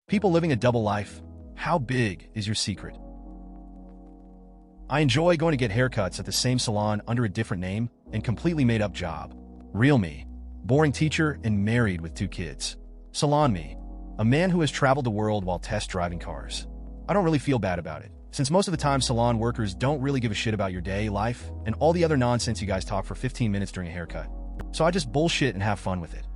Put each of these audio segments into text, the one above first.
People living a double life, how big is your secret? I enjoy going to get haircuts at the same salon under a different name and completely made up job. Real me, boring teacher and married with 2 kids. Salon me, a man who has traveled the world while test driving cars. I don't really feel bad about it, since most of the time salon workers don't really give a shit about your day, life, and all the other nonsense you guys talk for 15 minutes during a haircut. So I just bullshit and have fun with it.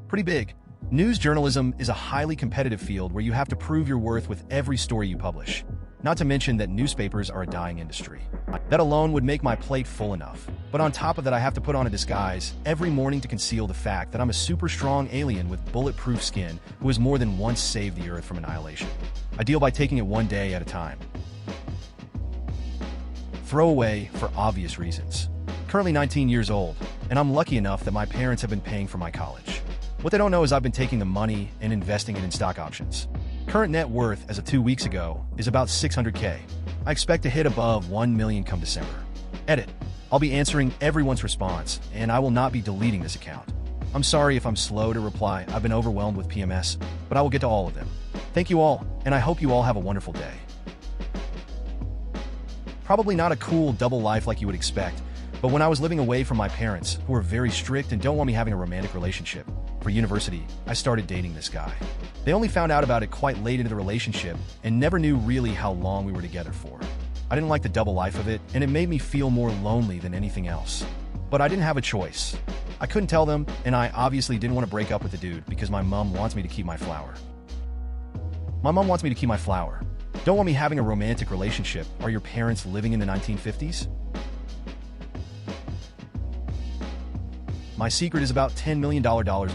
Pretty big. News journalism is a highly competitive field where you have to prove your worth with every story you publish. Not to mention that newspapers are a dying industry. That alone would make my plate full enough. But on top of that, I have to put on a disguise every morning to conceal the fact that I'm a super strong alien with bulletproof skin who has more than once saved the Earth from annihilation. I deal by taking it one day at a time. Throwaway for obvious reasons. Currently 19 years old, and I'm lucky enough that my parents have been paying for my college. What they don't know is I've been taking the money and investing it in stock options. Current net worth as of 2 weeks ago is about $600K. I expect to hit above 1 million come December. Edit. I'll be answering everyone's response, and I will not be deleting this account. I'm sorry if I'm slow to reply. I've been overwhelmed with PMS, but I will get to all of them. Thank you all, and I hope you all have a wonderful day. Probably not a cool double life like you would expect, but when I was living away from my parents, who are very strict and don't want me having a romantic relationship, for university, I started dating this guy. They only found out about it quite late into the relationship and never knew really how long we were together for. I didn't like the double life of it, and it made me feel more lonely than anything else. But I didn't have a choice. I couldn't tell them, and I obviously didn't want to break up with the dude because my mom wants me to keep my flower. My mom wants me to keep my flower. Don't want me having a romantic relationship. Are your parents living in the 1950s? My secret is about $10 million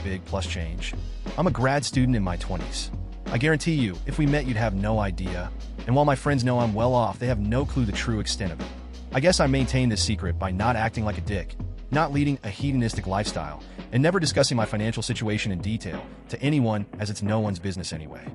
big plus change. I'm a grad student in my 20s. I guarantee you, if we met, you'd have no idea. And while my friends know I'm well off, they have no clue the true extent of it. I guess I maintain this secret by not acting like a dick, not leading a hedonistic lifestyle, and never discussing my financial situation in detail to anyone, as it's no one's business anyway.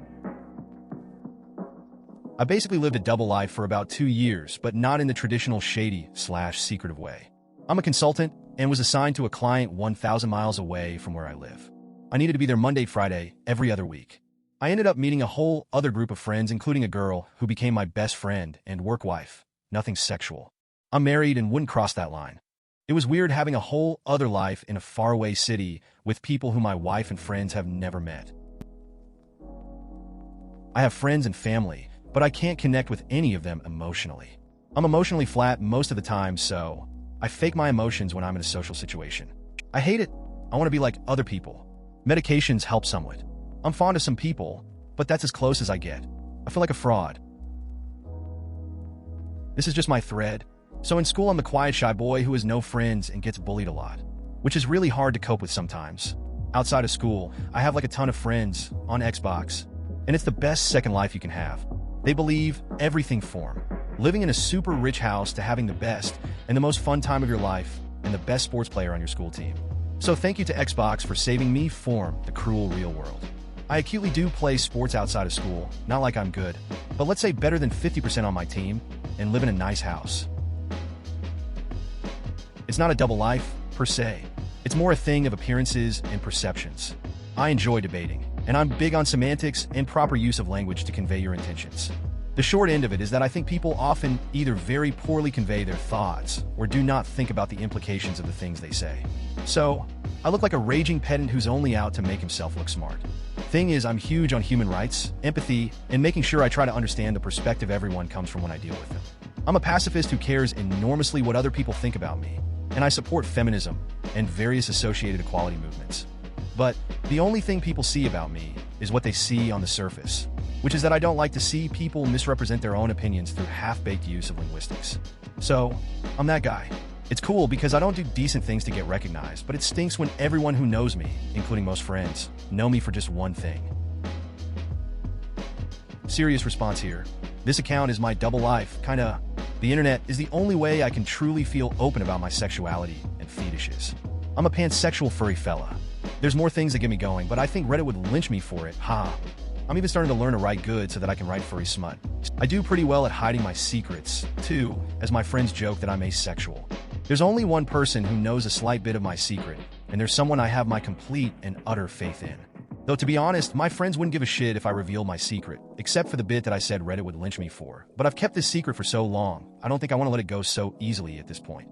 I basically lived a double life for about 2 years, but not in the traditional shady/secretive way. I'm a consultant and was assigned to a client 1,000 miles away from where I live. I needed to be there Monday, Friday, every other week. I ended up meeting a whole other group of friends, including a girl who became my best friend and work wife. Nothing sexual. I'm married and wouldn't cross that line. It was weird having a whole other life in a faraway city with people who my wife and friends have never met. I have friends and family, but I can't connect with any of them emotionally. I'm emotionally flat most of the time, so I fake my emotions when I'm in a social situation. I hate it. I want to be like other people. Medications help somewhat. I'm fond of some people, but that's as close as I get. I feel like a fraud. This is just my thread. So in school, I'm the quiet, shy boy who has no friends and gets bullied a lot, which is really hard to cope with sometimes. Outside of school, I have like a ton of friends on Xbox, and it's the best second life you can have. They believe everything from living in a super rich house to having the best and the most fun time of your life and the best sports player on your school team. So thank you to Xbox for saving me from the cruel real world. I acutely do play sports outside of school, not like I'm good, but let's say better than 50% on my team and live in a nice house. It's not a double life, per se. It's more a thing of appearances and perceptions. I enjoy debating, and I'm big on semantics and proper use of language to convey your intentions. The short end of it is that I think people often either very poorly convey their thoughts or do not think about the implications of the things they say. So, I look like a raging pedant who's only out to make himself look smart. Thing is, I'm huge on human rights, empathy, and making sure I try to understand the perspective everyone comes from when I deal with them. I'm a pacifist who cares enormously what other people think about me, and I support feminism and various associated equality movements. But the only thing people see about me is what they see on the surface, which is that I don't like to see people misrepresent their own opinions through half-baked use of linguistics. So, I'm that guy. It's cool because I don't do decent things to get recognized, but it stinks when everyone who knows me, including most friends, know me for just one thing. Serious response here. This account is my double life, kinda. The internet is the only way I can truly feel open about my sexuality and fetishes. I'm a pansexual furry fella. There's more things that get me going, but I think Reddit would lynch me for it, ha. I'm even starting to learn to write good so that I can write furry smut. I do pretty well at hiding my secrets, too, as my friends joke that I'm asexual. There's only one person who knows a slight bit of my secret, and there's someone I have my complete and utter faith in. Though to be honest, my friends wouldn't give a shit if I revealed my secret, except for the bit that I said Reddit would lynch me for. But I've kept this secret for so long, I don't think I want to let it go so easily at this point.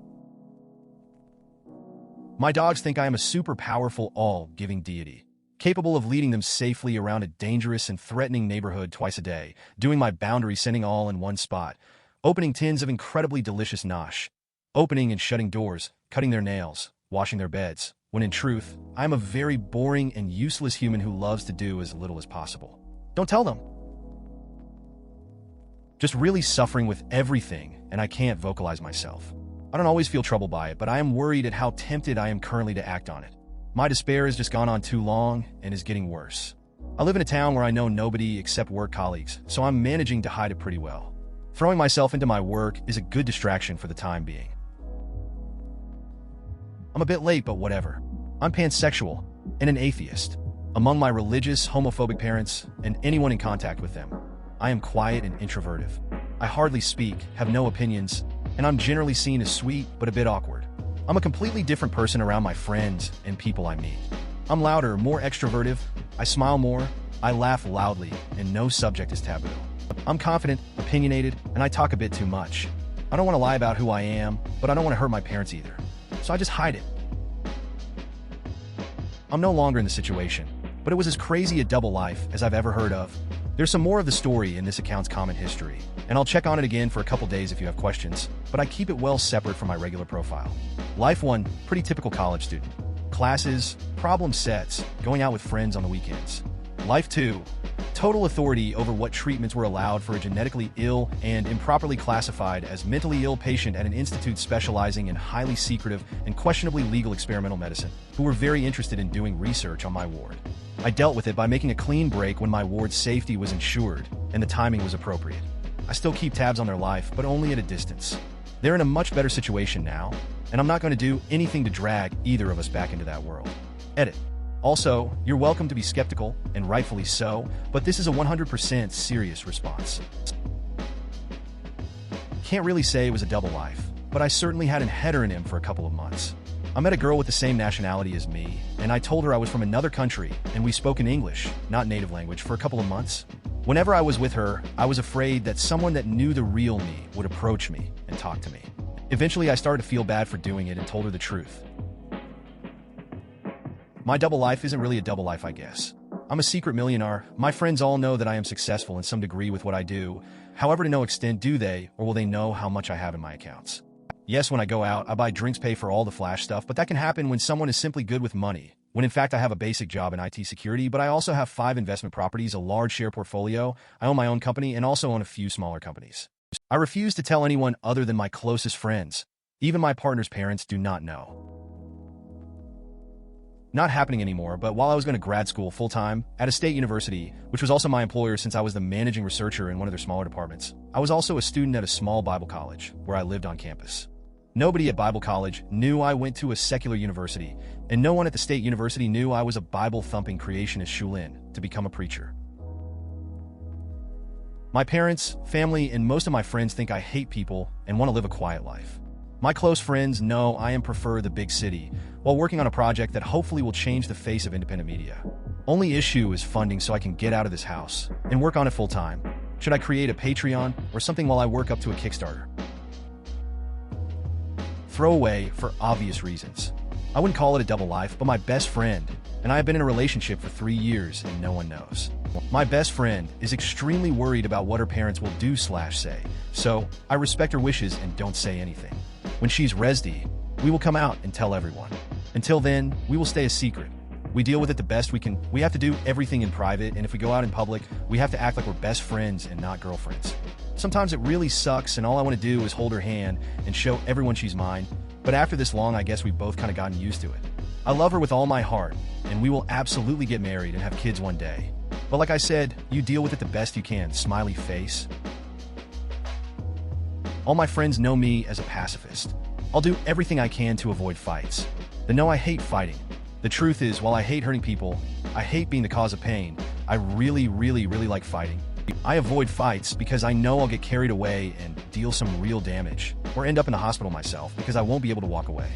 My dogs think I am a super powerful, all-giving deity, capable of leading them safely around a dangerous and threatening neighborhood twice a day, doing my boundary setting all in one spot, opening tins of incredibly delicious nosh, opening and shutting doors, cutting their nails, washing their beds, when in truth, I am a very boring and useless human who loves to do as little as possible. Don't tell them. Just really suffering with everything, and I can't vocalize myself. I don't always feel troubled by it, but I am worried at how tempted I am currently to act on it. My despair has just gone on too long and is getting worse. I live in a town where I know nobody except work colleagues, so I'm managing to hide it pretty well. Throwing myself into my work is a good distraction for the time being. I'm a bit late, but whatever. I'm pansexual and an atheist. Among my religious, homophobic parents and anyone in contact with them, I am quiet and introverted. I hardly speak, have no opinions, and I'm generally seen as sweet but a bit awkward. I'm a completely different person around my friends and people I meet. I'm louder, more extroverted, I smile more, I laugh loudly, and no subject is taboo. I'm confident, opinionated, and I talk a bit too much. I don't want to lie about who I am, but I don't want to hurt my parents either. So I just hide it. I'm no longer in the situation, but it was as crazy a double life as I've ever heard of. There's some more of the story in this account's comment history, and I'll check on it again for a couple days if you have questions, but I keep it well separate from my regular profile. Life 1, pretty typical college student. Classes, problem sets, going out with friends on the weekends. Life 2, total authority over what treatments were allowed for a genetically ill and improperly classified as mentally ill patient at an institute specializing in highly secretive and questionably legal experimental medicine, who were very interested in doing research on my ward. I dealt with it by making a clean break when my ward's safety was ensured and the timing was appropriate. I still keep tabs on their life, but only at a distance. They're in a much better situation now, and I'm not going to do anything to drag either of us back into that world. Edit. Also, you're welcome to be skeptical, and rightfully so, but this is a 100% serious response. Can't really say it was a double life, but I certainly had an heteronym for a couple of months. I met a girl with the same nationality as me, and I told her I was from another country, and we spoke in English, not native language, for a couple of months. Whenever I was with her, I was afraid that someone that knew the real me would approach me and talk to me. Eventually, I started to feel bad for doing it and told her the truth. My double life isn't really a double life, I guess. I'm a secret millionaire. My friends all know that I am successful in some degree with what I do. However, to no extent do they, or will they know how much I have in my accounts. Yes, when I go out, I buy drinks, pay for all the flash stuff, but that can happen when someone is simply good with money. When in fact I have a basic job in IT security, but I also have 5 investment properties, a large share portfolio, I own my own company, and also own a few smaller companies. I refuse to tell anyone other than my closest friends. Even my partner's parents do not know. Not happening anymore, but while I was going to grad school full-time at a state university, which was also my employer since I was the managing researcher in one of their smaller departments, I was also a student at a small Bible college where I lived on campus. Nobody at Bible college knew I went to a secular university, and no one at the state university knew I was a Bible-thumping creationist shoo-in to become a preacher. My parents, family, and most of my friends think I hate people and want to live a quiet life. My close friends know I prefer the big city, while working on a project that hopefully will change the face of independent media. Only issue is funding so I can get out of this house and work on it full-time. Should I create a Patreon or something while I work up to a Kickstarter? Throwaway for obvious reasons. I wouldn't call it a double life, but my best friend and I have been in a relationship for 3 years and no one knows. My best friend is extremely worried about what her parents will do/say, so I respect her wishes and don't say anything. When she's resdy, we will come out and tell everyone. Until then, we will stay a secret. We deal with it the best we can. We have to do everything in private, and if we go out in public, we have to act like we're best friends and not girlfriends. Sometimes it really sucks, and all I want to do is hold her hand and show everyone she's mine, but after this long, I guess we've both kind of gotten used to it. I love her with all my heart, and we will absolutely get married and have kids one day. But like I said, you deal with it the best you can, smiley face. All my friends know me as a pacifist. I'll do everything I can to avoid fights. They know I hate fighting. The truth is, while I hate hurting people, I hate being the cause of pain, I really like fighting. I avoid fights because I know I'll get carried away and deal some real damage, or end up in the hospital myself because I won't be able to walk away.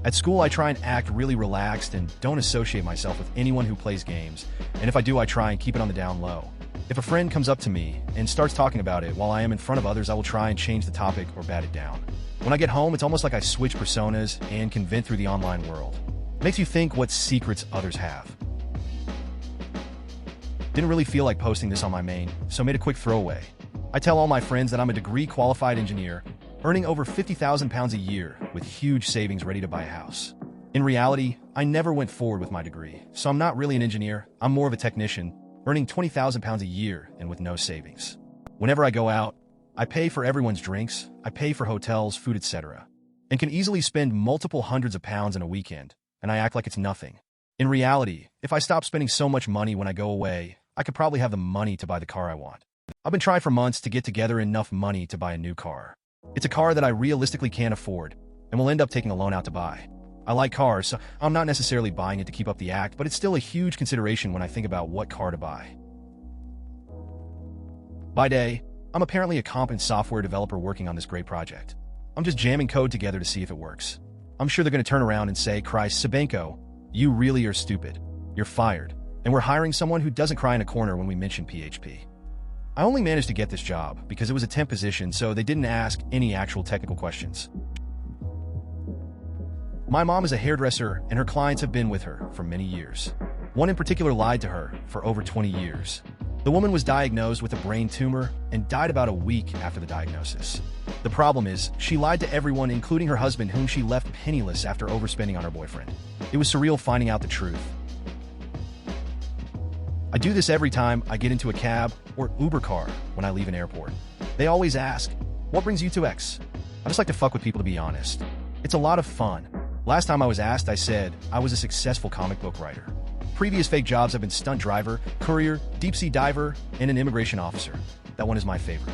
At school, I try and act really relaxed and don't associate myself with anyone who plays games, and if I do, I try and keep it on the down low. If a friend comes up to me and starts talking about it while I am in front of others, I will try and change the topic or bat it down. When I get home, it's almost like I switch personas and can vent through the online world. It makes you think what secrets others have. Didn't really feel like posting this on my main, so made a quick throwaway. I tell all my friends that I'm a degree-qualified engineer, earning over £50,000 a year with huge savings ready to buy a house. In reality, I never went forward with my degree, so I'm not really an engineer, I'm more of a technician, earning £20,000 a year and with no savings. Whenever I go out, I pay for everyone's drinks, I pay for hotels, food, etc., and can easily spend multiple hundreds of pounds in a weekend, and I act like it's nothing. In reality, if I stop spending so much money when I go away, I could probably have the money to buy the car I want. I've been trying for months to get together enough money to buy a new car. It's a car that I realistically can't afford, and will end up taking a loan out to buy. I like cars, so I'm not necessarily buying it to keep up the act, but it's still a huge consideration when I think about what car to buy. By day, I'm apparently a competent software developer working on this great project. I'm just jamming code together to see if it works. I'm sure they're going to turn around and say, "Christ, Sabenko, you really are stupid. You're fired. And we're hiring someone who doesn't cry in a corner when we mention PHP." I only managed to get this job because it was a temp position, so they didn't ask any actual technical questions. My mom is a hairdresser, and her clients have been with her for many years. One in particular lied to her for over 20 years. The woman was diagnosed with a brain tumor and died about a week after the diagnosis. The problem is, she lied to everyone, including her husband, whom she left penniless after overspending on her boyfriend. It was surreal finding out the truth. I do this every time I get into a cab or Uber car when I leave an airport. They always ask, "What brings you to X?" I just like to fuck with people, to be honest. It's a lot of fun. Last time I was asked, I said I was a successful comic book writer. Previous fake jobs have been stunt driver, courier, deep-sea diver, and an immigration officer. That one is my favorite.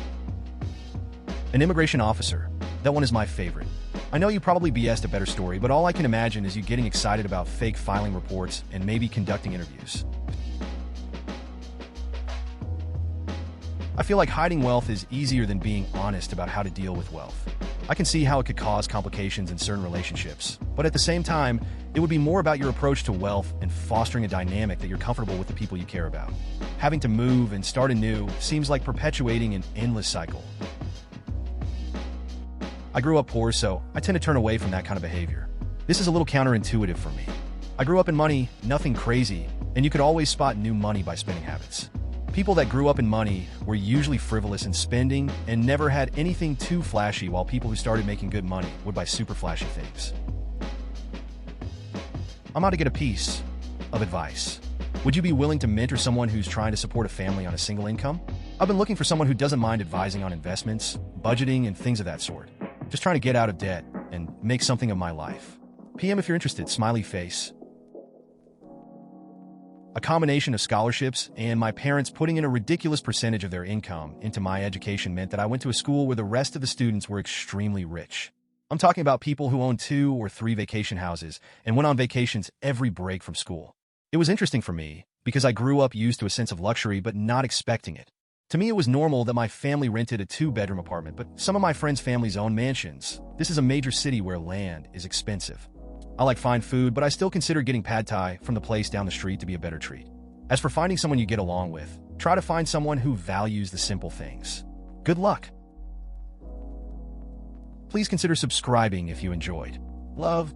An immigration officer. That one is my favorite. I know you probably BS'd a better story, but all I can imagine is you getting excited about fake filing reports and maybe conducting interviews. I feel like hiding wealth is easier than being honest about how to deal with wealth. I can see how it could cause complications in certain relationships, but at the same time, it would be more about your approach to wealth and fostering a dynamic that you're comfortable with the people you care about. Having to move and start anew seems like perpetuating an endless cycle. I grew up poor, so I tend to turn away from that kind of behavior. This is a little counterintuitive for me. I grew up in money, nothing crazy, and you could always spot new money by spending habits. People that grew up in money were usually frivolous in spending and never had anything too flashy, while people who started making good money would buy super flashy things. I'm out to get a piece of advice. Would you be willing to mentor someone who's trying to support a family on a single income? I've been looking for someone who doesn't mind advising on investments, budgeting, and things of that sort. Just trying to get out of debt and make something of my life. PM if you're interested, smiley face. A combination of scholarships and my parents putting in a ridiculous percentage of their income into my education meant that I went to a school where the rest of the students were extremely rich. I'm talking about people who owned 2 or 3 vacation houses and went on vacations every break from school. It was interesting for me because I grew up used to a sense of luxury but not expecting it. To me, it was normal that my family rented a 2-bedroom apartment, but some of my friends' families own mansions. This is a major city where land is expensive. I like fine food, but I still consider getting pad thai from the place down the street to be a better treat. As for finding someone you get along with, try to find someone who values the simple things. Good luck. Please consider subscribing if you enjoyed. Love.